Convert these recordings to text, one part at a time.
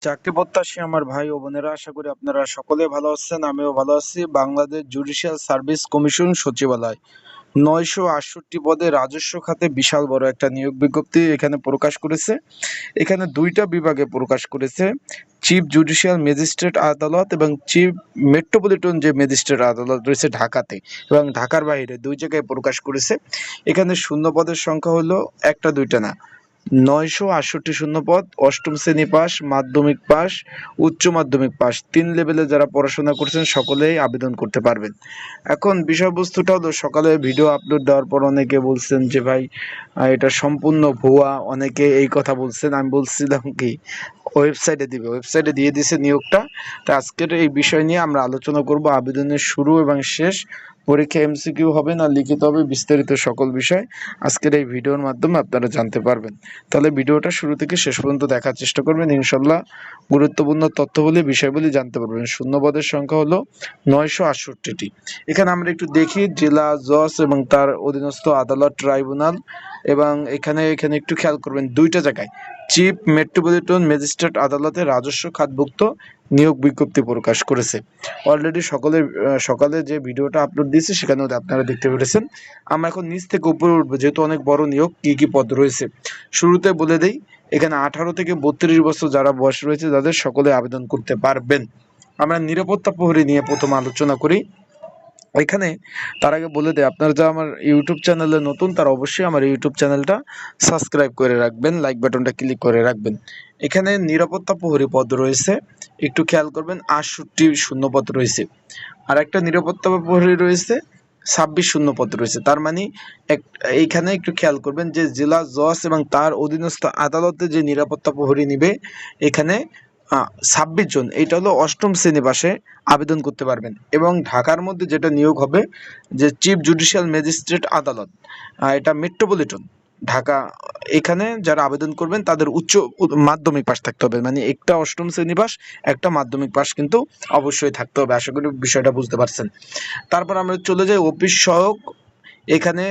চাকরি প্রত্যাশী আমার ভাই ও বোনেরা, আশা করি আপনারা সকলে ভালো আছেন। আমিও ভালো আছি। বাংলাদেশ জুডিশিয়াল সার্ভিস কমিশন সচিবালয় 968 পদে রাজস্ব খাতে বিশাল বড় একটা নিয়োগ বিজ্ঞপ্তি এখানে প্রকাশ করেছে। এখানে দুইটা বিভাগে প্রকাশ করেছে, চিফ জুডিশিয়াল ম্যাজিস্ট্রেট আদালত এবং চিফ মেট্রোপলিটন যে ম্যাজিস্ট্রেট আদালত রয়েছে ঢাকাতে এবং ঢাকার বাইরে দুই জায়গায় প্রকাশ করেছে। এখানে শূন্য পদের সংখ্যা হলো একটা দুইটা না, 968 শূন্যপদ। অষ্টম শ্রেণী পাস, মাধ্যমিক পাস, উচ্চ মাধ্যমিক পাস, 3 লেভেলে যারা পড়াশোনা করছেন সকলেই আবেদন করতে পারবেন। এখন বিষয়বস্তুটা হলো, সকালে ভিডিও আপলোড দেওয়ার পর অনেকে বলছেন যে ভাই এটা সম্পূর্ণ ভুয়া, অনেকে এই কথা বলছেন। আমি বলছিলাম কি ওয়েবসাইটে দিবে, ওয়েবসাইটে দিয়ে দিছে নিয়োগটা। তা আজকের এই বিষয় নিয়ে আমরা আলোচনা করব, আবেদনের শুরু এবং শেষ, পরীক্ষা এমসিকিউ হবে না লিখিত হবে, বিস্তারিত সকল বিষয় আজকের এই ভিডিওর মাধ্যমে আপনারা জানতে পারবেন। তাহলে ভিডিওটা শুরু থেকে শেষ পর্যন্ত দেখার চেষ্টা করবেন, ইনশাল্লাহ গুরুত্বপূর্ণ তথ্যবলী বিষয়গুলি জানতে পারবেন। শূন্যপদের সংখ্যা হলো 968টি। এখানে আমরা একটু দেখি জেলা জজ এবং তার অধীনস্থ আদালত ট্রাইব্যুনাল, এবং এখানে এখানে একটু খেয়াল করবেন দুইটা জায়গায় চিফ মেট্রোপলিটন ম্যাজিস্ট্রেট আদালতে রাজস্ব খাতভুক্ত নিয়োগ বিজ্ঞপ্তি প্রকাশ করেছে। অলরেডি সকালে যে ভিডিওটা আপলোড দিয়েছি সেখানেও আপনারা দেখতে পেরেছেন। আমরা এখন নিচ থেকে উপরে উঠবো, যেহেতু অনেক বড় নিয়োগ, কি কি পদ রয়েছে শুরুতে বলে দেই। এখানে 18 থেকে 32 বছর যারা বয়স রয়েছে তাদের সকলে আবেদন করতে পারবেন। আমরা নিরাপত্তা প্রহরী নিয়ে প্রথম আলোচনা করি। এখানে তার আগে বলে দেয়, আপনারা যারা আমার ইউটিউব চ্যানেলে নতুন তারা অবশ্যই আমার ইউটিউব চ্যানেলটা সাবস্ক্রাইব করে রাখবেন, লাইক বাটনটা ক্লিক করে রাখবেন। এখানে নিরাপত্তা প্রহরী পদ রয়েছে, একটু খেয়াল করবেন, 68 শূন্যপদ রয়েছে। আর একটা নিরাপত্তা প্রহরী রয়েছে, 26 শূন্যপদ রয়েছে। তার মানে এইখানে একটু খেয়াল করবেন যে জেলা জজ এবং তার অধীনস্থ আদালতে যে নিরাপত্তা প্রহরী নিবে, এখানে 26 জন। এটা হলো অষ্টম শ্রেণী পাশে আবেদন করতে পারবেন। এবং ঢাকার মধ্যে যেটা নিয়োগ হবে, যে চিফ জুডিশিয়াল ম্যাজিস্ট্রেট আদালত, এটা মেট্রোপলিটন ঢাকা, এখানে যারা আবেদন করবেন তাদের মাধ্যমিক পাস থাকতে হবে, মানে একটা অষ্টম শ্রেণী পাস, একটা মাধ্যমিক পাস কিন্তু অবশ্যই থাকতে হবে। আশা করি বিষয়টা বুঝতে পারছেন। তারপর আমরা চলে যাই অফিস সহায়ক। এখানে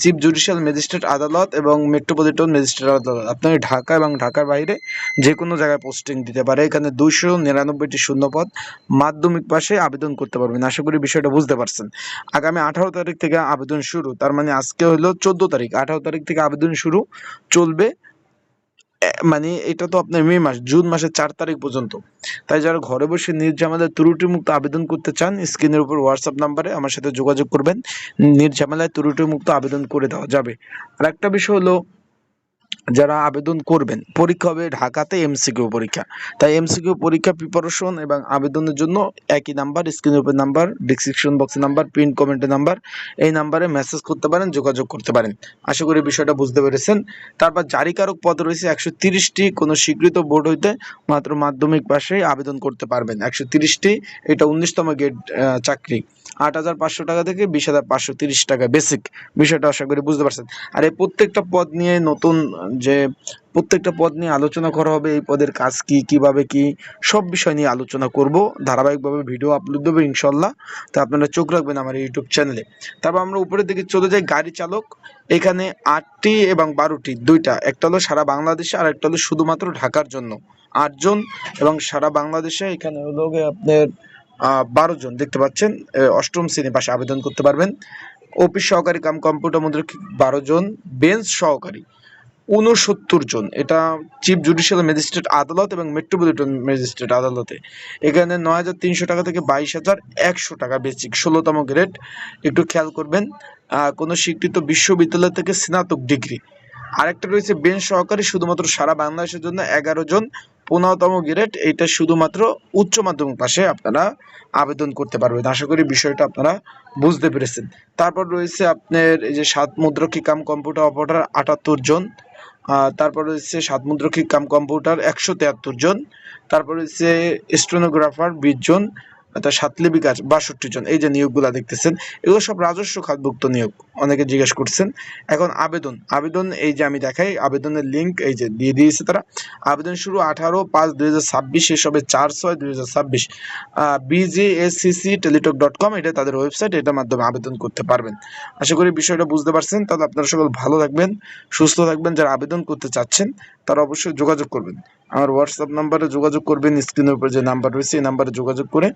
চিফ জুডিশিয়াল ম্যাজিস্ট্রেট আদালত এবং মেট্রোপলিটন ম্যাজিস্ট্রেট আদালত, আপনার ঢাকা এবং ঢাকার বাইরে যে কোনো জায়গায় পোস্টিং দিতে পারে। এখানে 299টি শূন্যপদ, মাধ্যমিক পাশে আবেদন করতে পারবেন। আশা করি বিষয়টা বুঝতে পারছেন। আগামী 18 তারিখ থেকে আবেদন শুরু, তার মানে আজকে হলো 14 তারিখ, 18 তারিখ থেকে আবেদন শুরু চলবে। মানে এটা তো আপনার মে মাস, জুন মাসের 4 তারিখ পর্যন্ত। তাই যারা ঘরে বসে নির্ঝামেলায় ত্রুটিমুক্ত আবেদন করতে চান, স্ক্রিনের উপর হোয়াটসঅ্যাপ নাম্বারে আমার সাথে যোগাযোগ করবেন, নির্ঝামেলায় ত্রুটিমুক্ত আবেদন করে দেওয়া যাবে। আর একটা বিষয় হলো, যারা আবেদন করবেন, পরীক্ষা হবে ঢাকাতে এমসিকিউ পরীক্ষা। তাই এমসিকিউ পরীক্ষা প্রিপারেশন এবং আবেদনের জন্য একই নাম্বার, স্ক্রিনের উপর নাম্বার, ডিসক্রিপশন বক্সে নাম্বার, পিন কমেন্টে নাম্বার, এই নাম্বারে মেসেজ করতে পারেন, যোগাযোগ করতে পারেন। আশা করি বিষয়টা বুঝতে পেরেছেন। তারপর জারিকারক পদ রয়েছে 130টি। কোনো স্বীকৃত বোর্ড হইতে মাত্র মাধ্যমিক পাশে আবেদন করতে পারবেন 130টি। এটা 19তম গ্রেড চাকরি। 8,500 টাকা থেকে 20,530 টাকা বেসিক। বিষয়টা আশা করি বুঝতে পারছেন। আর এই প্রত্যেকটা পদ নিয়ে নতুন যে প্রত্যেকটা পদ নিয়ে আলোচনা করা হবে, এই পদের কাজ কি, কিভাবে কি, সব বিষয় নিয়ে আলোচনা করব। ধারাবাহিকভাবে ভিডিও আপলোড দেবো ইনশাল্লাহ। তো আপনারা চোখ রাখবেন আমার ইউটিউব চ্যানেলে। তারপর আমরা উপরের দিকে চলে যাই, গাড়ি চালক। এখানে 8টি এবং 12টি, দুইটা, একটা হলো সারা বাংলাদেশে আর একটা হলো শুধুমাত্র ঢাকার জন্য 8 জন, এবং সারা বাংলাদেশে এখানে হলো আপনার 12 জন। দেখতে পাচ্ছেন, অষ্টম শ্রেণী পাশে আবেদন করতে পারবেন। অফিস সহকারী কাম কম্পিউটার মুদ্রাক্ষরিক 12 জন, বেঞ্চ সহকারী 69 জন। এটা চিফ জুডিশিয়াল ম্যাজিস্ট্রেট আদালত এবং মেট্রোপলিটন ম্যাজিস্ট্রেট আদালতে। এখানে 9,300 টাকা থেকে 22,100 টাকা বেসিক, 16তম গ্রেড। একটু খেয়াল করবেন, কোনো স্বীকৃত বিশ্ববিদ্যালয় থেকে স্নাতক ডিগ্রি। আরেকটা রয়েছে বেঞ্চ সহকারী, শুধুমাত্র সারা বাংলাদেশের জন্য 11 জন, 15তম গ্রেড। এটা শুধুমাত্র উচ্চ মাধ্যমিক পাশে আপনারা আবেদন করতে পারবেন। আশা করি বিষয়টা আপনারা বুঝতে পেরেছেন। তারপর রয়েছে আপনার এই যে 7 মুদ্রাক্ষরিক কাম কম্পিউটার অপারেটর 78 জন। তারপর রয়েছে 7 মুদ্রাক্ষরিক কাম কম্পিউটার 173 জন। তারপর রয়েছে স্টেনোগ্রাফার 20 জন। অর্থাৎ সাতলিপিকার 62 জন। এই যে নিয়োগগুলা দেখতেছেন এগুলো সব রাজস্ব খাতভুক্ত নিয়োগ, অনেকে জিজ্ঞেস করছেন। এখন আবেদন এই যে আমি দেখাই, আবেদনের লিঙ্ক এই যে দিয়ে দিয়েছে তারা। আবেদন শুরু 18/5/2026, শেষ হবে 4/6/2026। bjsccteletalk.com এটা তাদের ওয়েবসাইট, এটার মাধ্যমে আবেদন করতে পারবেন। আশা করি বিষয়টা বুঝতে পারছেন। তাহলে আপনারা সকল ভালো থাকবেন, সুস্থ থাকবেন। যারা আবেদন করতে চাচ্ছেন তারা অবশ্যই যোগাযোগ করবেন, আমার হোয়াটসঅ্যাপ নাম্বারে যোগাযোগ করবেন। স্ক্রিনের উপর যে নাম্বার রয়েছে এই নাম্বারে যোগাযোগ করে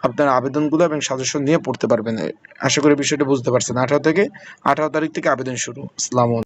আপনার আবেদনগুলো এবং সাজেশন নিয়ে পড়তে পারবেন। আশা করি বিষয়টা বুঝতে পারছেন। 18 তারিখ থেকে আবেদন শুরু। আসসালামু আলাইকুম।